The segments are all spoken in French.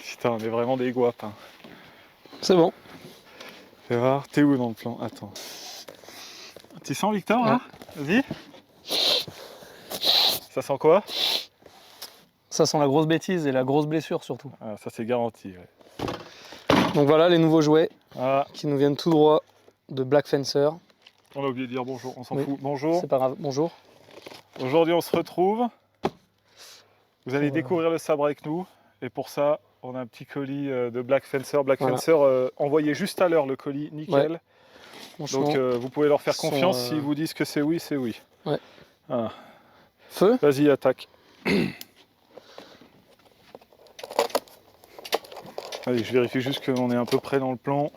Putain, on est vraiment des guapes. Hein. C'est bon. Fais voir, t'es où dans le plan? Attends. Tu sens Victor là? Vas-y. Ça sent quoi? Ça sent la grosse bêtise et la grosse blessure surtout. Ah, ça c'est garanti. Ouais. Donc voilà les nouveaux jouets Ah, qui nous viennent tout droit de Black Fencer. on a oublié de dire bonjour, on s'en Oui. fout. Bonjour. C'est pas grave, bonjour. Aujourd'hui on se retrouve. Vous allez découvrir le sabre avec nous. Et pour ça, on a un petit colis de Black Fencer. Black Fencer envoyé juste à l'heure le colis, nickel. Ouais. Donc vous pouvez leur faire confiance. sont, S'ils vous disent que c'est oui, c'est oui. Ouais. Ah. Feu. Vas-y, attaque. Allez, je vérifie juste qu'on est à peu près dans le plan.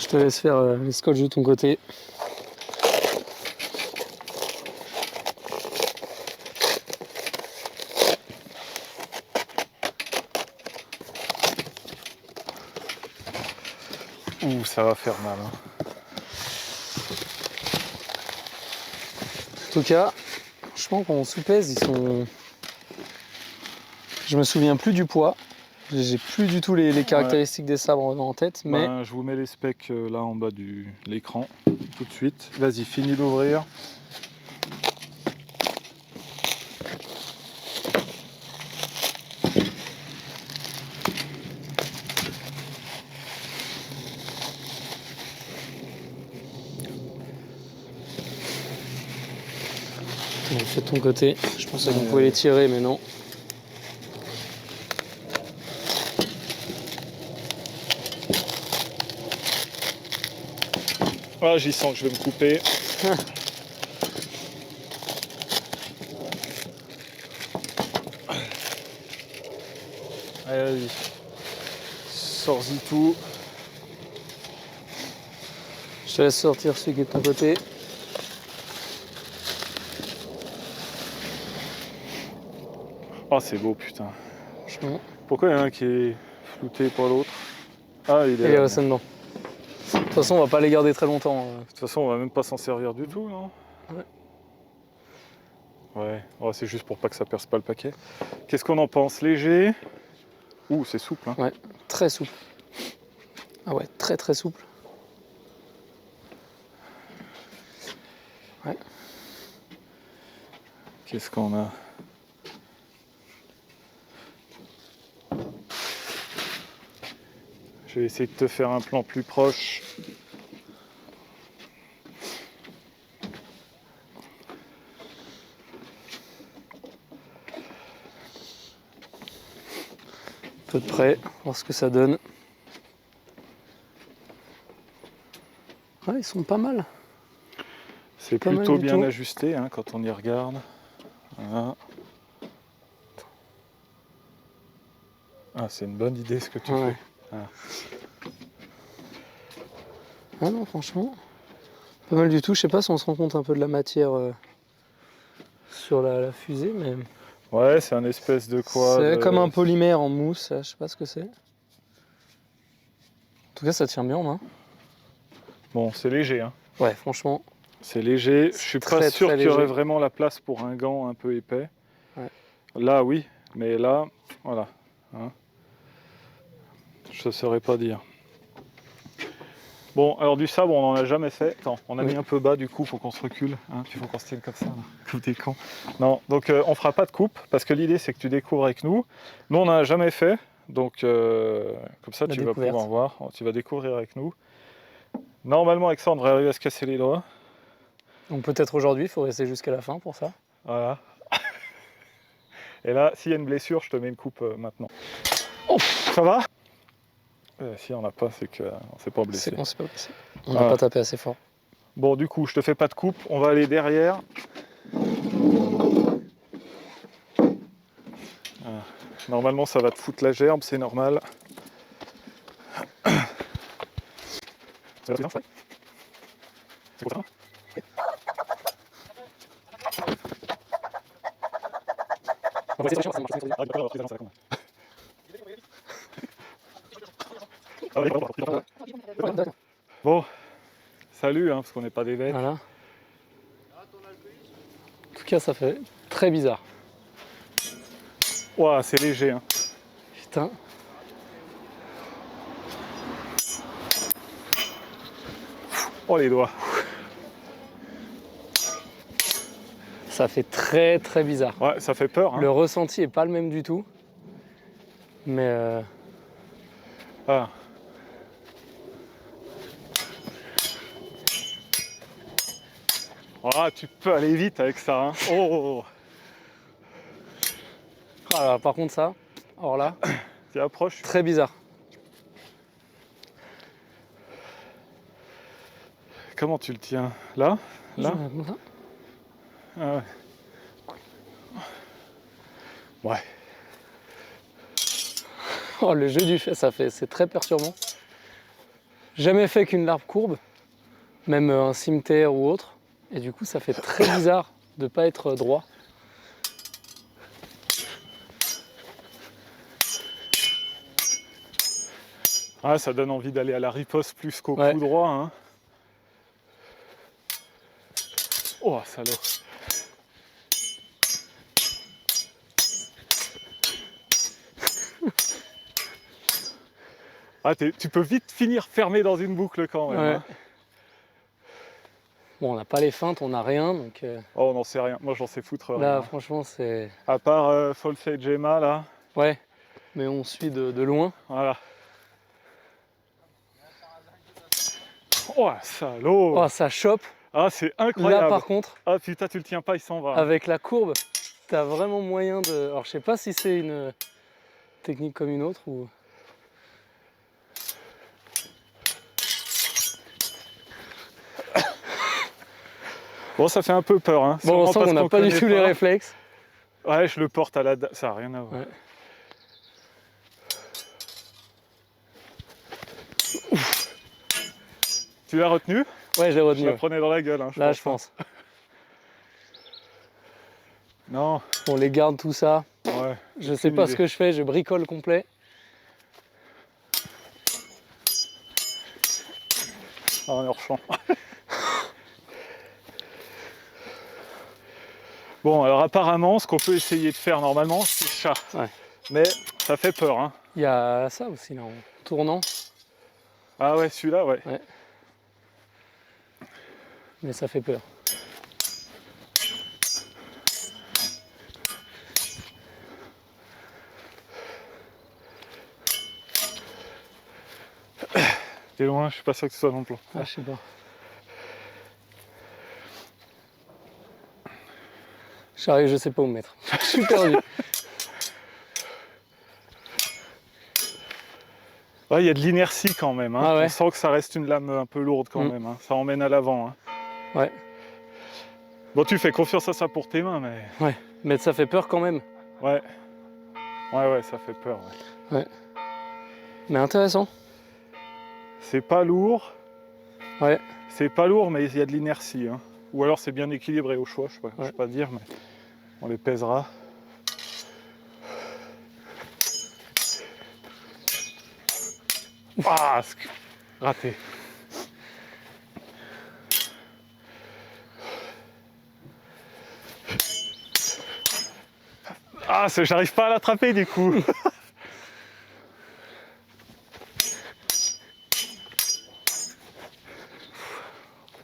Je te laisse faire les scotch de ton côté. Ouh, ça va faire mal. Hein. En tout cas, franchement, quand on sous-pèse, ils sont. Je me souviens plus du poids. J'ai plus du tout les caractéristiques des sabres en tête, mais. Ben, je vous mets les specs là en bas de l'écran tout de suite. Vas-y, finis d'ouvrir. Fais de ton côté. Je pensais qu'on pouvait les tirer, mais non. Ah, j'y sens que je vais me couper. Allez, vas-y. Sors-y tout. Je te laisse sortir celui qui est de ton côté. Oh, c'est beau, putain. Franchement. Pourquoi il y en a un qui est flouté pour l'autre? Ah, il est Et là. resté dedans. De toute façon, on va pas les garder très longtemps. De toute façon, on va même pas s'en servir du tout, non? Ouais. Ouais, oh, c'est juste pour pas que ça perce pas le paquet. Qu'est-ce qu'on en pense? Léger? Ouh, c'est souple, hein? Ouais, très souple. Ah ouais, très très souple. Ouais. Qu'est-ce qu'on a? Je vais essayer de te faire un plan plus proche. Un peu de près, voir ce que ça donne. Ouais, ils sont pas mal. C'est Pas mal plutôt du bien tout. ajusté hein, quand on y regarde. Voilà. Ah, c'est une bonne idée ce que tu Ouais. fais. Ah. Ah non, franchement, pas mal du tout. Je sais pas si on se rend compte un peu de la matière sur la fusée, mais Ouais, c'est un espèce de quoi? c'est comme un polymère en mousse. Je sais pas ce que c'est. En tout cas, ça tient bien en main. Bon, c'est léger. Hein. Ouais, franchement. C'est léger. Je suis pas sûr qu'il y aurait léger. vraiment la place pour un gant un peu épais. Ouais. Là, oui, mais là, voilà. Hein. Je ne saurais pas dire. Bon, alors du sabre, on n'en a jamais fait. Attends, on a mis un peu bas, du coup, faut qu'on se recule. Hein. Il faut qu'on se tienne comme ça, là. Comme des cons. Non, donc on fera pas de coupe, parce que l'idée, c'est que tu découvres avec nous. Nous, on n'en a jamais fait, donc comme ça, tu vas pouvoir voir. Tu vas découvrir avec nous. Normalement, avec ça, on devrait arriver à se casser les doigts. Donc peut-être aujourd'hui, il faut rester jusqu'à la fin pour ça. Voilà. Et là, s'il y a une blessure, je te mets une coupe maintenant. Oh, ça va? Si on n'a pas, c'est qu'on ne s'est pas blessé. C'est qu'on s'est pas blessé. On n'a pas tapé assez fort. Bon, du coup, je te fais pas de coupe. On va aller derrière. Ah. Normalement, ça va te foutre la gerbe, c'est normal. C'est bien, ouais. C'est pour ça? On va essayer de ça marche. Bon, salut, hein, parce qu'on n'est pas des bêtes. Voilà. En tout cas, ça fait très bizarre. Ouah, c'est léger. Hein. Putain. Oh les doigts. Ça fait très très bizarre. Ouais, ça fait peur. Hein. Le ressenti est pas le même du tout. Mais Ah. Ah, tu peux aller vite avec ça. Hein. Oh, ah, par contre ça, alors là, tu approches. très bizarre. Comment tu le tiens? Là? Là? Ah ouais. Ouais. Oh, le jeu du fait, c'est très perturbant. Jamais fait qu'une larve courbe, même un cimeterre ou autre. Et du coup, ça fait très bizarre de pas être droit. Ah, ça donne envie d'aller à la riposte plus qu'au Ouais. coup droit. Hein. Oh, salaud. Ah, tu peux vite finir fermé dans une boucle quand même. Ouais. Hein. Bon, on n'a pas les feintes, on n'a rien, donc Oh, on n'en sait rien. Moi, j'en sais foutre là, rien. franchement, c'est... À part Folsei Gemma, là. Ouais, mais on suit de loin. Voilà. Oh, salaud. Oh, ça chope. Ah, c'est incroyable. Là, par contre, Ah, putain, tu le tiens pas, il s'en va. avec la courbe, t'as vraiment moyen de... Alors, je sais pas si c'est une technique comme une autre ou... Bon, ça fait un peu peur. Hein. Bon, on Sûrement sent parce qu'on n'a pas du connaît tout les réflexes. Ouais, je le porte à la... Ça n'a rien à voir. Ouais. Tu l'as retenu? Ouais, j'ai Je retenu. la prenais dans la gueule. Hein, Là, je pense. Non, On les garde tout ça. ouais. Je sais aucune pas idée. ce que je fais, je bricole complet. Ah, on est hors champ. Bon, alors apparemment, ce qu'on peut essayer de faire normalement, c'est chat. Ouais. Mais ça fait peur. Hein. Il y a ça aussi là, en tournant. Ah ouais, celui-là, ouais. Mais ça fait peur. T'es loin, je suis pas sûr que ce soit dans le plan. Ah, je sais pas. J'arrive, je sais pas où me mettre. Je suis perdu. Ouais, il y a de l'inertie quand même. Hein. Ah ouais. On sent que ça reste une lame un peu lourde quand même. Hein. Ça emmène à l'avant. Hein. Ouais. Bon, tu fais confiance à ça pour tes mains, mais... Ouais. Mais ça fait peur quand même. Ouais. Ouais, ça fait peur. Ouais. Mais intéressant. C'est pas lourd. Ouais. C'est pas lourd, mais il y a de l'inertie. Hein. Ou alors c'est bien équilibré au choix, je sais pas dire, mais on les pèsera. Ah, raté. Ah, j'arrive pas à l'attraper du coup.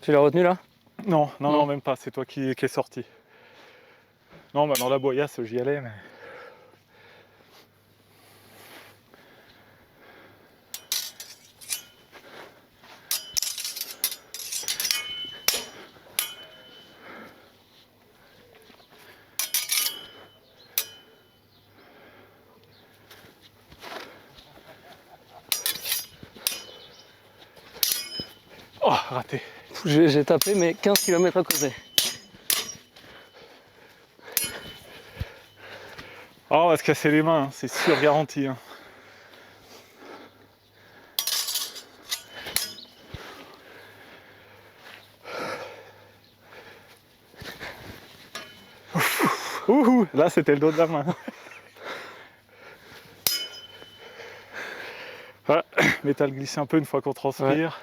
Tu l'as retenu là? Non, même pas. C'est toi qui est sorti. Non, bah dans la boyasse, j'y allais, mais... Oh, raté. J'ai tapé, mais 15 km à côté. Oh, on va se casser les mains, hein. C'est sûr, garanti. Hein. Ouh, là c'était le dos de la main. Ouais. Métal glisser un peu une fois qu'on transpire.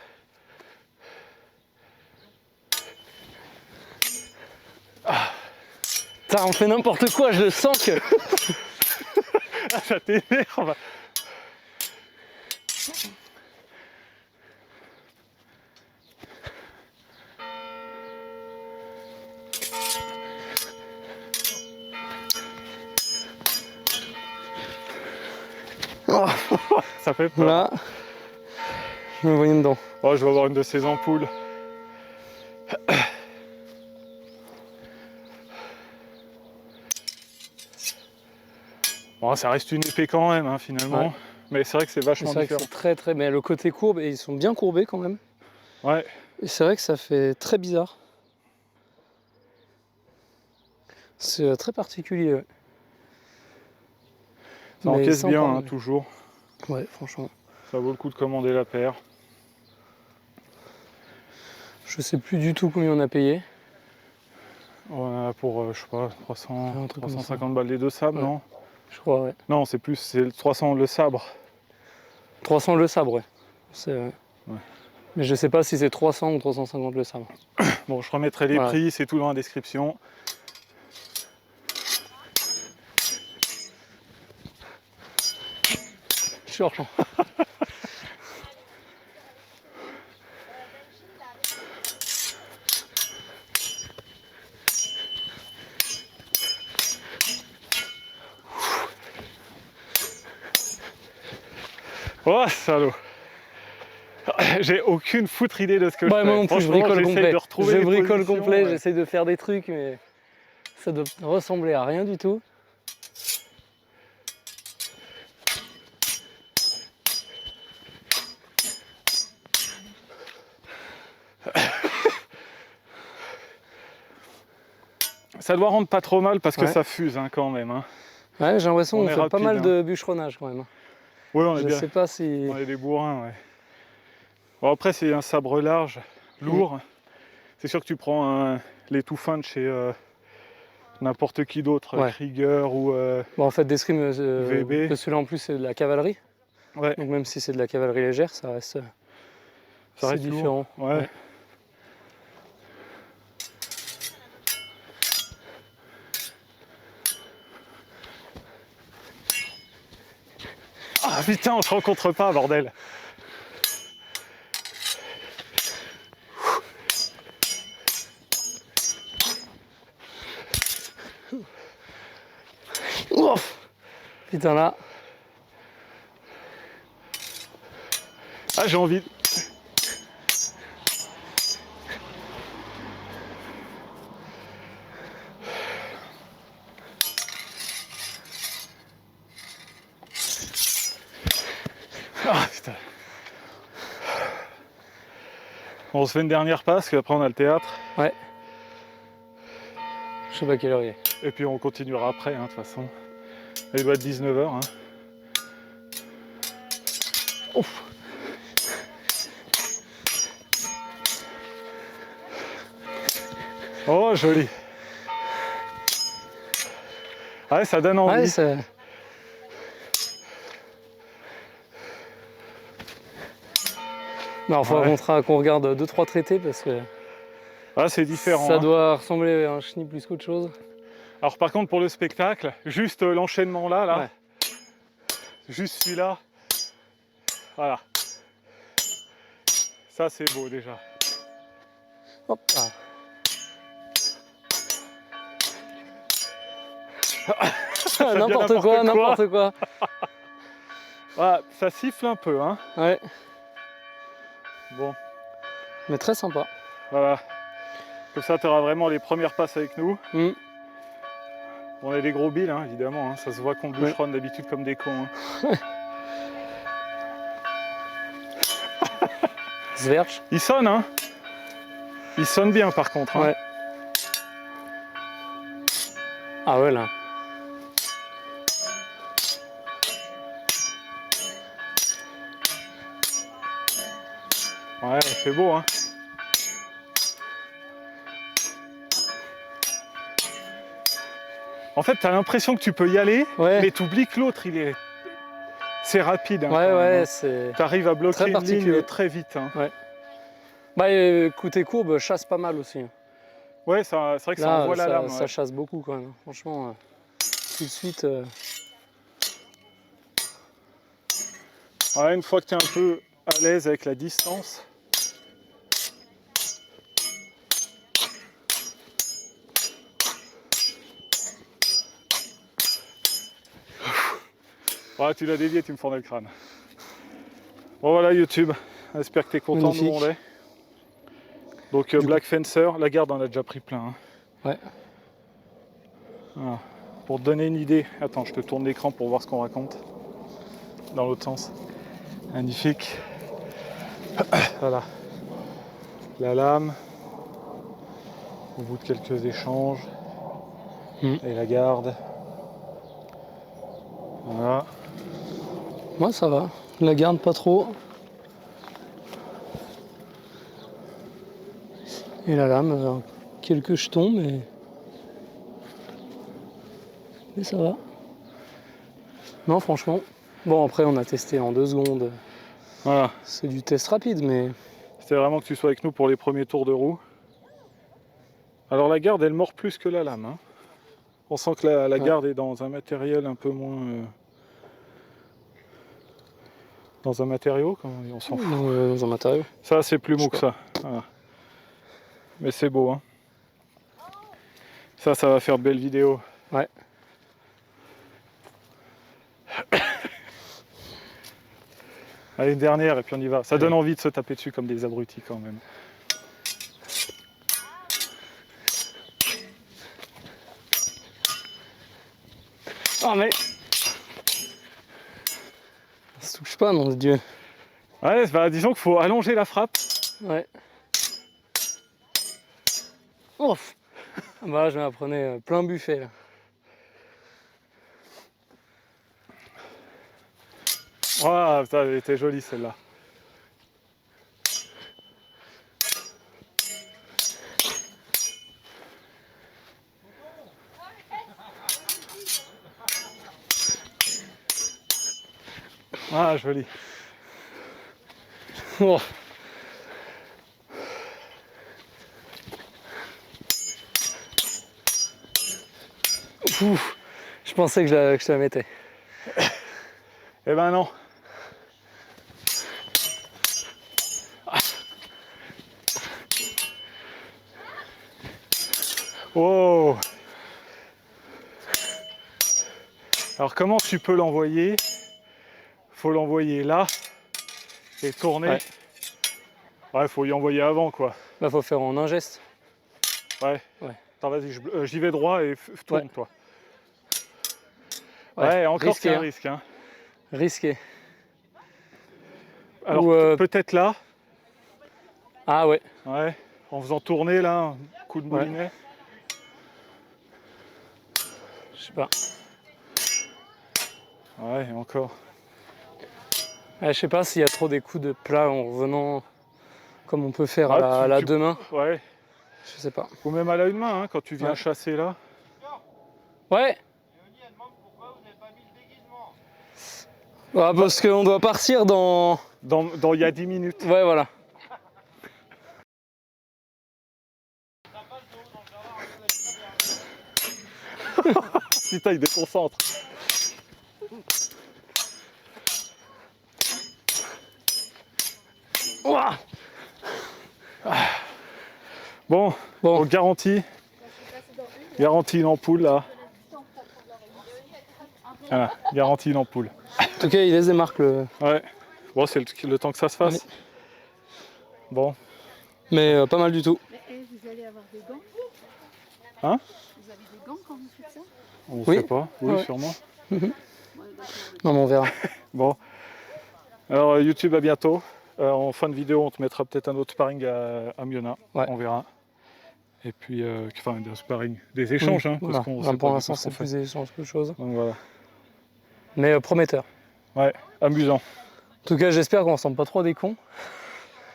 Putain, on fait n'importe quoi, je le sens que... Ah, ça t'énerve. Oh, Ça fait peur. là, je me voyais dedans. Oh, je vais avoir une de ces ampoules. Bon, ça reste une épée quand même, hein, finalement. Ouais. Mais c'est vrai que c'est vachement C'est vrai que différent. c'est très très... Mais le côté courbe, et ils sont bien courbés quand même. Ouais. Et c'est vrai que ça fait très bizarre. C'est très particulier. Ouais. Ça Mais encaisse sympa, bien, hein, ouais. toujours. Ouais, franchement. Ça vaut le coup de commander la paire. Je sais plus du tout combien on a payé. On a pour, je sais pas, Un truc comme 350 balles les deux sabres, Ouais. non? Je crois, ouais. Non, c'est plus, c'est 300 le sabre. 300 le sabre, ouais. Ouais. Mais je sais pas si c'est 300 ou 350 le sabre. Bon, je remettrai les Voilà. prix, c'est tout dans la description. Surchamp. Oh, salaud! J'ai aucune foutre idée de ce que je Ouais, fais. moi non plus, je Franchement, bricole j'essaye complet. de retrouver Je les bricole positions, complet, ouais. j'essaye de faire des trucs, mais ça doit ressembler à rien du tout. Ça doit rendre pas trop mal parce que Ouais. ça fuse, hein, quand même. Hein. Ouais, j'ai l'impression On qu'on est fait pas rapide, mal hein. de bûcheronnage quand même. Ouais, on est Je bien. sais pas si... On est des bourrins, ouais. Bon, après, c'est un sabre large, lourd. C'est sûr que tu prends les tout fins de chez n'importe qui d'autre, Ouais. Krieger ou. Bon, en fait, d'escrime, VB. que celui-là en plus c'est de la cavalerie. Ouais, Donc même si c'est de la cavalerie légère, ça reste, ça c'est reste différent. lourd. Ouais. Ouais. Ah putain, on se rencontre pas, bordel! Ouf. Putain là. Ah, j'ai envie. Ah putain. Bon, on se fait une dernière passe, puis après on a le théâtre. Ouais. Je sais pas quelle heure il est. Et puis on continuera après, hein, de toute façon. Il doit être 19h. Hein. Ouf. Oh, joli. Ah ouais, ça donne envie. Ouais, c'est... Non, il faudra qu'on regarde 2-3 traités parce que Ah, c'est différent. ça Hein. doit ressembler à un chenille plus qu'autre chose. Alors par contre, pour le spectacle, juste l'enchaînement là, Ouais. juste celui-là, voilà. Ça, c'est beau déjà. Hop là. devient N'importe quoi, n'importe quoi. Ah, ça siffle un peu, hein. Ouais, Bon, mais très sympa. voilà. Comme ça, tu auras vraiment les premières passes avec nous. Mm. On est des gros billes, hein, évidemment. Hein. Ça se voit qu'on bûcheronne d'habitude comme des cons. Hein. Zwerch. Il sonne, hein. Il sonne bien, par contre. Hein. Ouais. Ah ouais, là. Ouais, c'est beau, hein. En fait, t'as l'impression que tu peux y aller, Ouais. mais t'oublies que l'autre, il est... c'est rapide. Hein, Ouais, quand même, ouais, hein. c'est T'arrives à bloquer très une particulier. ligne très vite. Hein. Bah, côté courbe, chasse pas mal aussi. Ouais, c'est vrai que ça Là, envoie la lame. ça Ouais. chasse beaucoup quand même. Franchement, tout de suite. Ouais, une fois que tu es un peu à l'aise avec la distance. Ouais, tu l'as dévié, tu me fendais le crâne. Bon voilà YouTube, j'espère que tu es content, Magnifique. nous on l'est. Donc Black Fencer, la garde on a déjà pris plein. Hein. Ouais. Voilà. Pour te donner une idée, attends, je te tourne l'écran pour voir ce qu'on raconte. Dans l'autre sens. Magnifique. Voilà. La lame. Au bout de quelques échanges. Et la garde. Voilà. Moi, ça va. La garde pas trop. Et la lame, quelques jetons, mais ça va. Non, franchement. Bon, après, on a testé en 2 secondes. Voilà. C'est du test rapide, mais. C'était vraiment que tu sois avec nous pour les premiers tours de roue. Alors la garde, elle mord plus que la lame. Hein. On sent que la garde est dans un matériel un peu moins... Dans un matériau, on s'en fout. Dans un matériau. Ça, c'est plus mou que ça. Voilà. Mais c'est beau. Hein. Ça va faire de belles vidéos. Ouais. Allez, une dernière et puis on y va. Ça donne envie de se taper dessus comme des abrutis quand même. Oh mais... Ça se touche pas, nom de Dieu. Ouais, bah, disons qu'il faut allonger la frappe. Ouais. Ouf. Bah là, je m'apprenais plein buffet là. Ah, putain, elle était jolie celle-là. Ah, joli. Oh. Ouf. Je pensais que je la mettais. Eh ben non. Oh. Alors comment tu peux l'envoyer? Faut l'envoyer là et tourner. Ouais, faut y envoyer avant quoi. Bah faut faire en un geste. Ouais. Attends, vas-y, j'y vais droit et tourne toi. Ouais, encore c'est un risque. Hein. Risqué. Alors peut-être là. Ah ouais. Ouais. En faisant tourner là, un coup de moulinet. Je sais pas. Ouais, encore. Je sais pas s'il y a trop des coups de plat en revenant comme on peut faire à la deux mains. Ouais. Je sais pas. Ou même à la une main, hein, quand tu viens chasser là. Ouais. Ah, parce qu'on doit partir dans il y a 10 minutes. Ouais, voilà. Putain, il déconcentre. Ouah. Bon, donc garantie une ampoule là. Voilà, garantie une ampoule. En tout cas, il laisse des marques le. Ouais. Bon, c'est le temps que ça se fasse. Allez. Bon. Mais pas mal du tout. Mais vous allez avoir des gants? Hein? Vous avez des gants quand vous faites ça? On ne sait pas, oui, sûrement. Non, mais on verra. Bon. Alors YouTube, à bientôt. En fin de vidéo, on te mettra peut-être un autre sparring à Miona. Ouais. On verra. Et puis, enfin, des sparring, des échanges. Hein, voilà. Parce qu'on sait pour pas l'instant, c'est plus des échanges que chose. Donc voilà. Mais prometteur. Ouais, amusant. En tout cas, j'espère qu'on ressemble pas trop à des cons.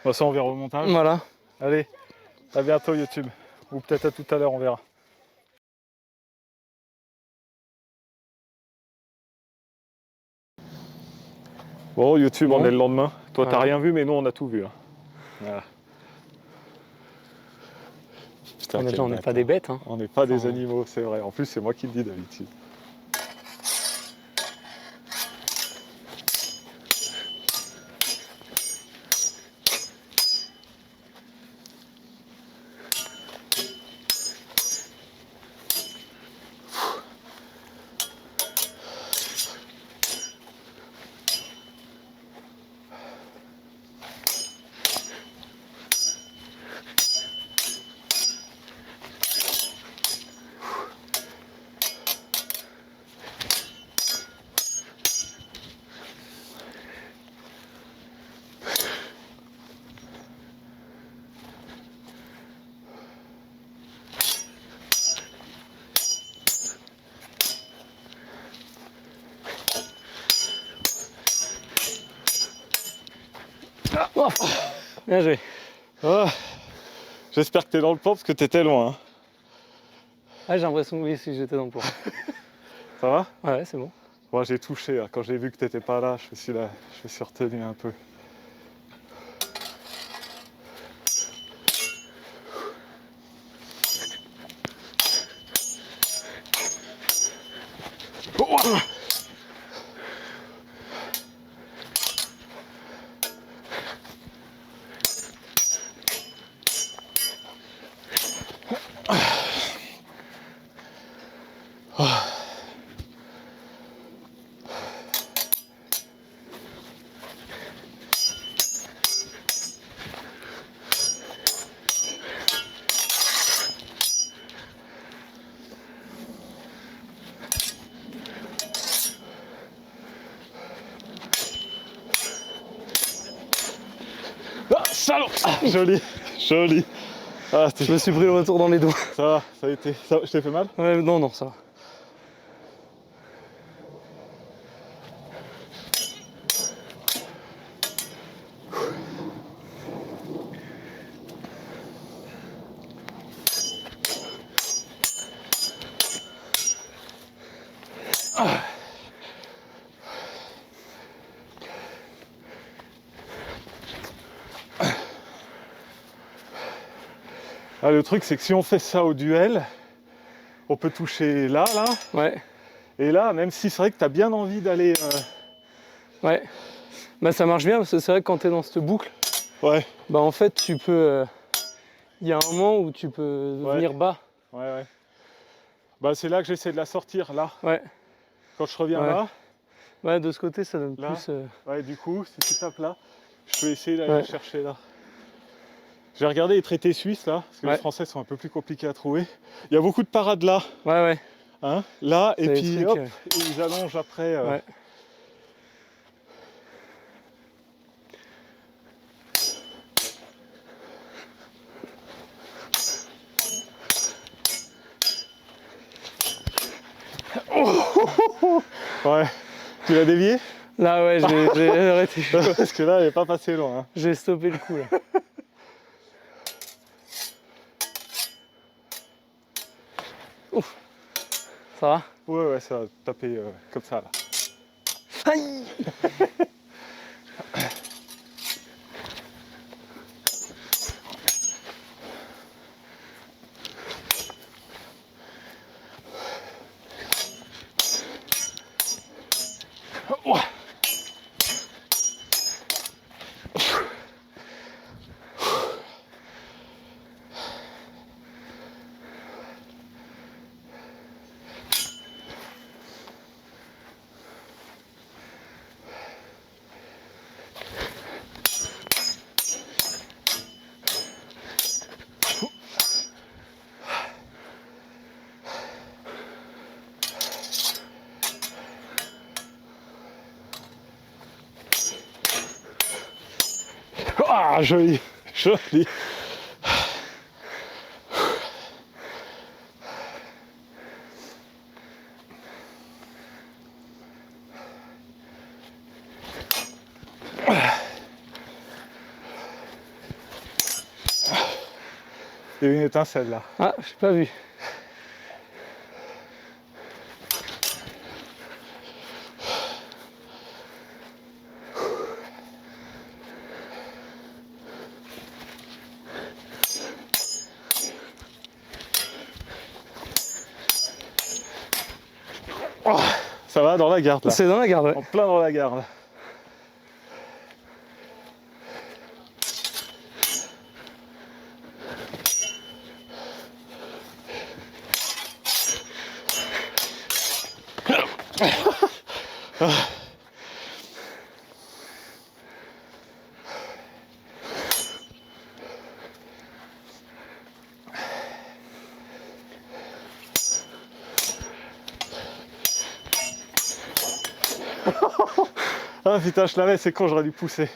Bah, ça, on verra au montage. Voilà. Allez, à bientôt YouTube. Ou peut-être à tout à l'heure, on verra. Bon, YouTube, on Bon. est le lendemain. Toi, t'as Voilà. rien vu, mais nous, on a tout vu. Là. Voilà. Putain, Déjà, quel on n'est pas bâtard. des bêtes. Hein. On n'est pas des Enfin, animaux, c'est vrai. En plus, c'est moi qui le dis d'habitude. Oh, bien joué. Ah, j'espère que t'es dans le plan parce que t'étais loin. Hein. Ah, j'ai l'impression que oui, si j'étais dans le plan. Ça va? Ouais, c'est bon. Moi, j'ai touché. Là. Quand j'ai vu que t'étais pas là, je me suis retenu un peu. Oh, ah, salaud! Ah, joli, joli. Ah, Je me suis pris le retour dans les doigts. Ça va, ça a été. Ça, je t'ai fait mal? Ouais, non, non, ça va. Ah, le truc, c'est que si on fait ça au duel, on peut toucher là, là, Ouais, et là, même si c'est vrai que t'as bien envie d'aller. ouais. Bah, ça marche bien parce que c'est vrai que quand t'es dans cette boucle, Ouais, bah, en fait, tu peux. Il y a un moment où tu peux Ouais. venir bas. ouais, ouais. Bah, c'est là que j'essaie de la sortir, là. Ouais, Quand je reviens Ouais. là, ouais, de ce côté, ça donne Là. plus. ouais, du coup, si tu tapes là, je peux essayer d'aller Ouais. la chercher là. J'ai regardé les traités suisses là, parce que Ouais. les français sont un peu plus compliqués à trouver. Il y a beaucoup de parades là, Ouais, ouais. hein, là, et C'est des puis trucs, hop, ils allongent après. Ouais. Ouais. Tu l'as dévié? Là, ouais, j'ai arrêté. Parce que là, elle est pas passée loin. Hein. J'ai stoppé le coup là. Ouf. Ça va? Ouais, ouais, ça va taper comme ça là. Aïe. Ah, joli, joli. Il y a une étincelle là. Ah, j'ai pas vu. Oh, ça va dans la garde là. C'est dans la garde, ouais. En plein dans la garde. Ah putain, je l'avais, c'est con, j'aurais dû pousser.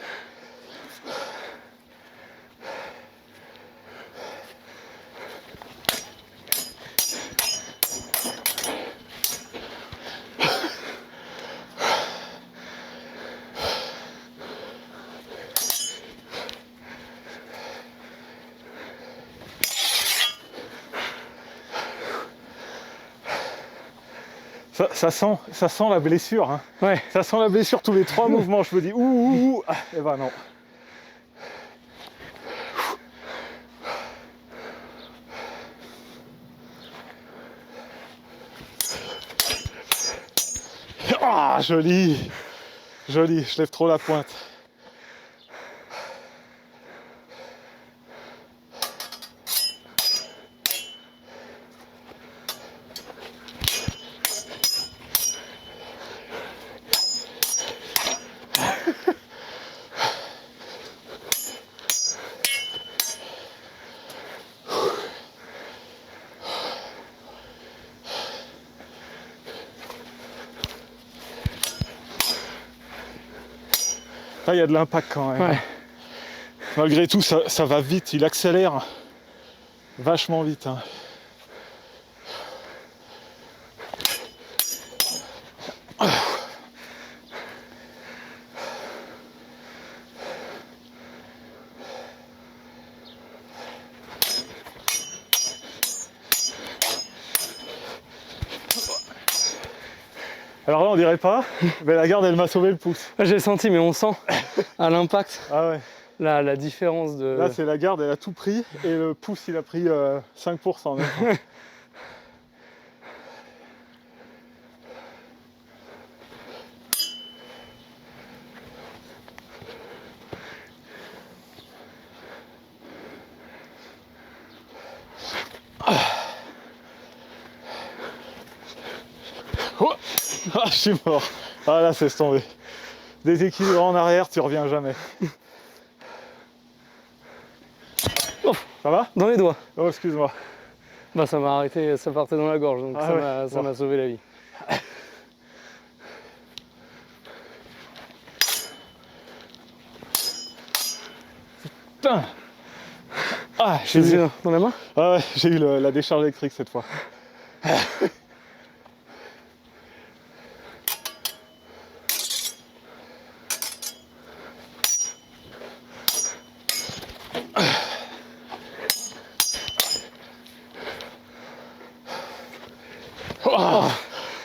Ça sent la blessure. Hein. Ouais. Ça sent la blessure tous les 3 mouvements. Je me dis ouh. Et ben non. Ah, joli. Joli. Je lève trop la pointe. Là, il y a de l'impact quand même. Ouais. Malgré tout, ça va vite. Il accélère vachement vite. Hein. Alors là, on dirait pas, mais la garde, elle m'a sauvé le pouce. J'ai senti, mais on sent à l'impact Ah ouais. la différence de... Là, c'est la garde, elle a tout pris, et le pouce, il a pris 5% même. Oh, ah, je suis mort. Ah là, c'est tombé. Déséquilibre en arrière, tu reviens jamais. Oh, ça va? Dans les doigts. Oh, excuse-moi. Bah ça m'a arrêté, ça partait dans la gorge, donc Ah ça m'a sauvé la vie. Putain. Ah, J'ai eu dans la main? Ah ouais, j'ai eu la décharge électrique cette fois.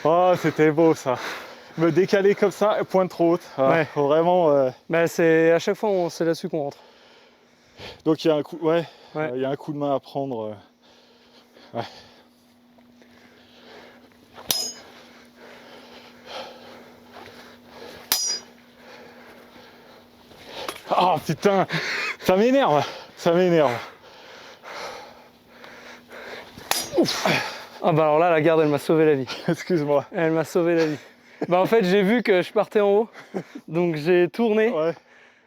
Oh, c'était beau ça. Me décaler comme ça, pointe trop haute. Ah, Ouais. faut vraiment. Bah c'est à chaque fois c'est là-dessus qu'on rentre. Donc il y a un coup, Ouais. il y a un coup de main à prendre. Ouais. Oh putain, ça m'énerve, ça m'énerve. Ah bah alors là la garde elle m'a sauvé la vie. Excuse-moi. Elle m'a sauvé la vie. Bah en fait j'ai vu que je partais en haut, donc j'ai tourné. Ouais.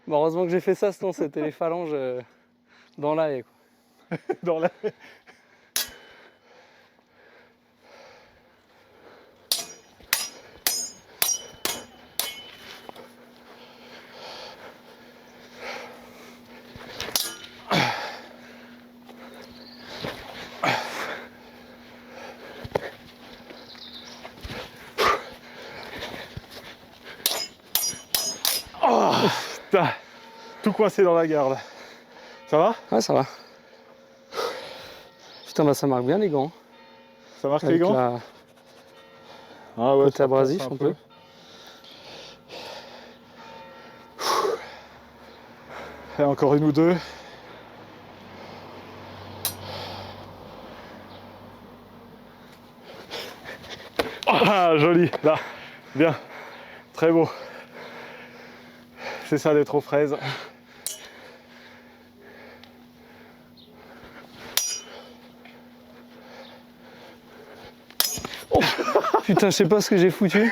Bah, heureusement que j'ai fait ça, sinon c'était les phalanges dans l'ail. Dans la... Oh, putain, tout coincé dans la garde. Ça va? Ouais ça va. Putain bah ça marque bien les gants. Ça marque les Avec gants? la... Ah ouais, côté ça abrasif passe un peu. Et encore une ou deux. Oh, Ah, joli, là, bien, très beau. C'est ça d'être aux fraises. Putain, je sais pas ce que j'ai foutu.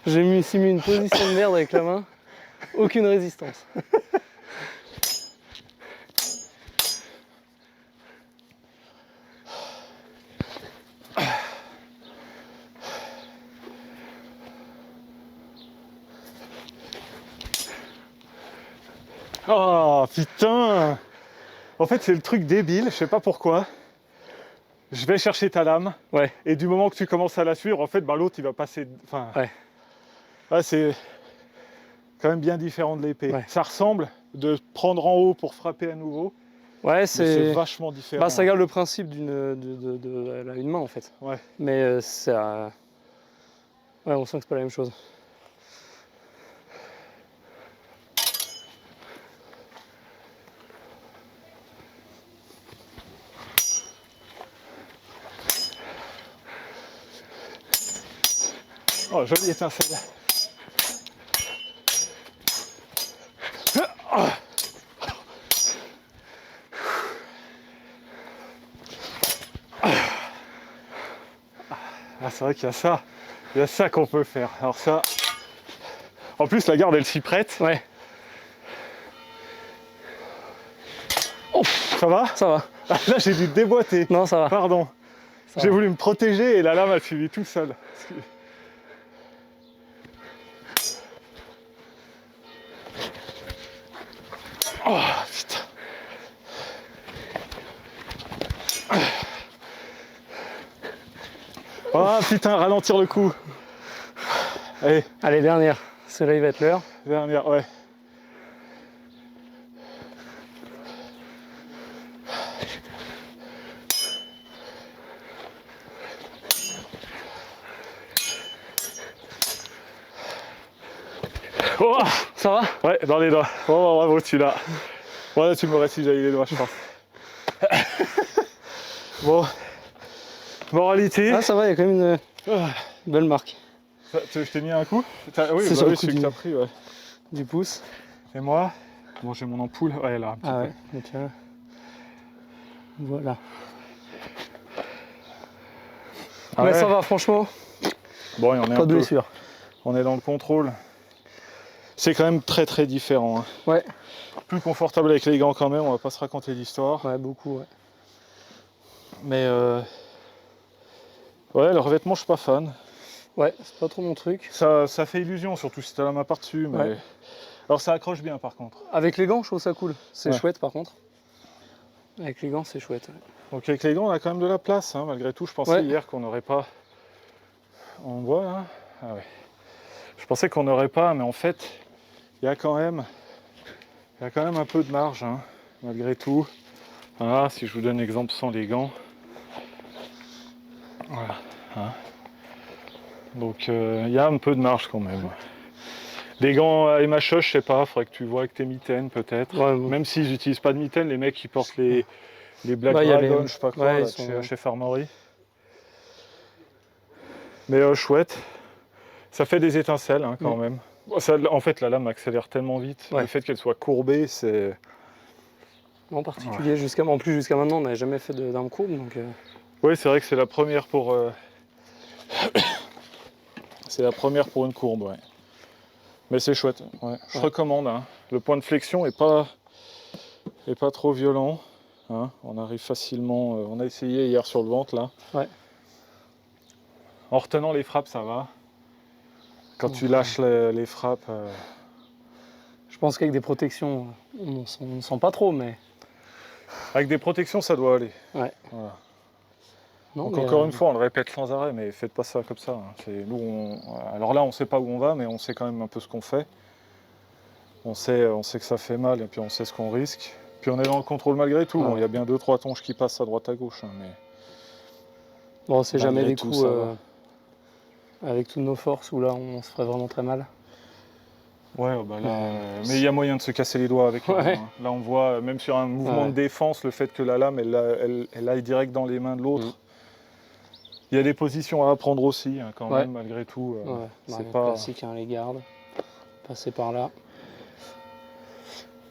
J'ai mis une position de merde avec la main. Aucune résistance. Oh putain! En fait, c'est le truc débile, je sais pas pourquoi. Je vais chercher ta lame, Ouais. et du moment que tu commences à la suivre, en fait, bah, l'autre il va passer. Enfin, Ouais. là, c'est quand même bien différent de l'épée. Ouais. Ça ressemble de prendre en haut pour frapper à nouveau, Ouais, mais c'est c'est. vachement différent. Bah, ça garde le principe d'une main en fait. Ouais. Mais ça. Ouais, on sent que c'est pas la même chose. Oh, jolie étincelle. Ah, c'est vrai qu'il y a ça. Il y a ça qu'on peut faire. Alors ça. En plus, la garde, elle s'y prête. Ouais, Ça va? ça va. Ah, là, j'ai dû déboîter. Non, ça va. Pardon. Ça J'ai va. voulu me protéger et la lame a suivi tout seul. Oh putain. Oh putain, ralentir le coup. Allez, Allez, dernière. Celui-là, il va être l'heure. dernière, ouais. Oh, Ça va? ouais, dans les doigts. Oh, bravo, tu l'as. Voilà, tu m'aurais si j'avais les doigts, je pense. Bon, moralité. Ah, ça va, il y a quand même une Ah, belle marque je t'ai mis un coup? Oui, C'est bah sur le oui, coup celui que du- t'as pris, ouais. du pouce. Et moi? Bon, j'ai mon ampoule. Ouais, là, un petit Ah peu. ouais, donc voilà. Ah Mais ouais. ça va, franchement, Bon, et on est pas un de peu. blessure. On est dans le contrôle. C'est quand même très très différent. Hein. Ouais, Plus confortable avec les gants quand même, on va pas se raconter d'histoire. ouais, beaucoup, ouais. Mais ouais, le revêtement, je suis pas fan. Ouais, c'est pas trop mon truc. Ça fait illusion, surtout si t'as la main par-dessus. Mais... Ouais. Alors ça accroche bien par contre. Avec les gants, je trouve ça cool. C'est Ouais. chouette, par contre. Avec les gants, c'est chouette. Ouais. Donc avec les gants, on a quand même de la place. Hein, malgré tout, je pensais Ouais. hier qu'on n'aurait pas... On voit là? Ah ouais. Je pensais qu'on n'aurait pas, mais en fait, il y a quand même un peu de marge, hein, malgré tout. Voilà, si je vous donne l'exemple sans les gants. Voilà. Hein. Donc il y a un peu de marge quand même. Des gants à MHE, je sais pas, faudrait que tu vois avec tes mitaines peut-être. Ouais, bon. Même s'ils n'utilisent pas de mitaines, les mecs qui portent les Black Bah, y a Dragon, les- je sais pas quoi, ouais, là, ils sont- chez Farmery. Mais chouette. Ça fait des étincelles hein, quand même. Bon, en fait, la lame accélère tellement vite. Ouais. Le fait qu'elle soit courbée, c'est... En particulier, en plus, jusqu'à maintenant, on n'avait jamais fait d'arme courbe, donc... Oui, c'est vrai que c'est la première pour... c'est la première pour une courbe, ouais. Mais c'est chouette, ouais. Je recommande. Hein. Le point de flexion est pas trop violent. Hein. On arrive facilement... on a essayé hier sur le ventre, là. Ouais. En retenant les frappes, ça va. Quand tu lâches les frappes... Je pense qu'avec des protections, on ne sent pas trop, mais... Avec des protections, ça doit aller. Ouais. Voilà. Non, Donc mais, encore une fois, on le répète sans arrêt, mais faites pas ça comme ça. Hein. Nous, alors là, on sait pas où on va, mais on sait quand même un peu ce qu'on fait. On sait que ça fait mal, et puis on sait ce qu'on risque. Puis on est dans le contrôle malgré tout. Ouais. Bon, il y a bien 2-3 tonges qui passent à droite à gauche. Hein, mais... Bon, c'est jamais malgré des tout, coups ça va. avec toutes nos forces où là, on se ferait vraiment très mal. Ouais, bah là, mais il y a moyen de se casser les doigts avec. Ouais. Hein. Là, on voit, même sur un mouvement Ouais. de défense, le fait que la lame, elle aille direct dans les mains de l'autre. Mm. Il y a des positions à apprendre aussi, hein, quand Ouais. même, malgré tout. Ouais, c'est pas pas... classique, hein, les gardes. Passer par là.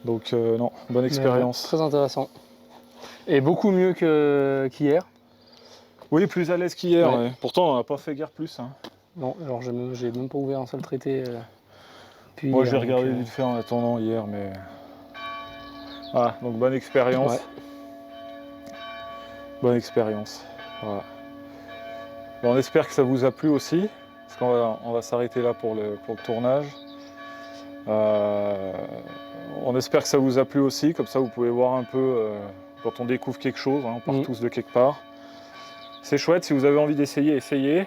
Donc non, bonne Mais, expérience. très intéressant. Et beaucoup mieux qu'hier. Oui, plus à l'aise qu'hier. Ouais. Ouais. Pourtant, on n'a pas fait guère plus. Hein. Non, alors j'ai même pas ouvert un seul traité. Puis Moi, hier, j'ai regardé donc, vite fait en attendant hier, mais... Voilà, donc bonne expérience. Ouais. Bonne expérience. Voilà. Bon, on espère que ça vous a plu aussi, parce qu'on va s'arrêter là pour le tournage. On espère que ça vous a plu aussi, comme ça vous pouvez voir un peu quand on découvre quelque chose, hein, on part tous de quelque part. C'est chouette, si vous avez envie d'essayer, essayez.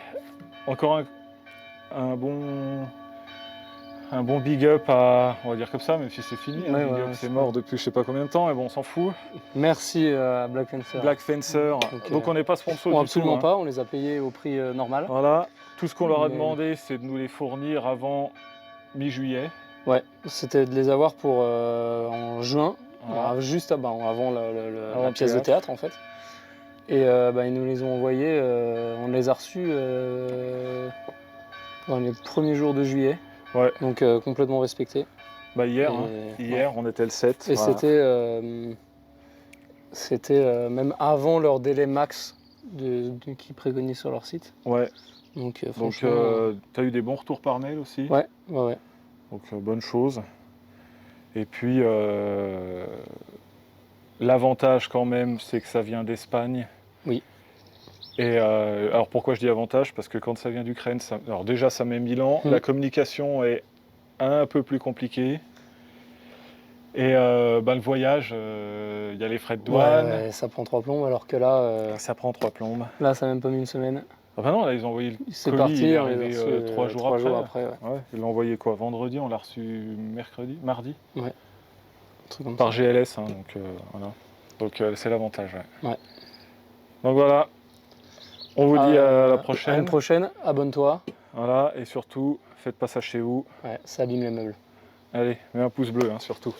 Encore un bon big up à, on va dire comme ça, même si c'est fini, Ouais, big up c'est mort depuis je sais pas combien de temps, mais bon on s'en fout. Merci à Black Fencer. Black Fencer, donc on n'est pas sponsor du absolument tout. pas, on les a payés au prix normal. Voilà, tout ce qu'on leur a Mais- demandé c'est de nous les fournir avant mi-juillet. Ouais, c'était de les avoir pour en juin, Voilà. juste avant la Avant le pièce de théâtre en fait. Et ils nous les ont envoyés, on les a reçus dans les premiers jours de juillet. Ouais. Donc complètement respecté. Bah hier, Et, hier on était le 7. Et voilà. c'était même avant leur délai max qu'ils préconisent sur leur site. Ouais, Donc donc franchement... tu as eu des bons retours par mail aussi. Ouais. Donc bonne chose. Et puis l'avantage quand même c'est que ça vient d'Espagne. Oui. Et alors pourquoi je dis avantage? Parce que quand ça vient d'Ukraine, alors déjà ça met 1000 ans, la communication est un peu plus compliquée. Et le voyage, il y a les frais de douane. Ouais, ça prend 3 plombes alors que là... Ça prend 3 plombes. Là ça n'a même pas mis une semaine. Ah bah non, là ils ont envoyé le C'est colis, parti, il est on les a arrivé reçus 3 jours 3 après. jours après. Ouais. Ouais, ils l'ont envoyé quoi? Vendredi, on l'a reçu mardi Un truc comme par ça. GLS, hein, donc voilà. Donc c'est l'avantage. Ouais. Donc voilà, on vous dit à la prochaine. À une prochaine, abonne-toi. Voilà, et surtout, faites pas ça chez vous. Ouais, ça abîme les meubles. Allez, mets un pouce bleu, hein, surtout.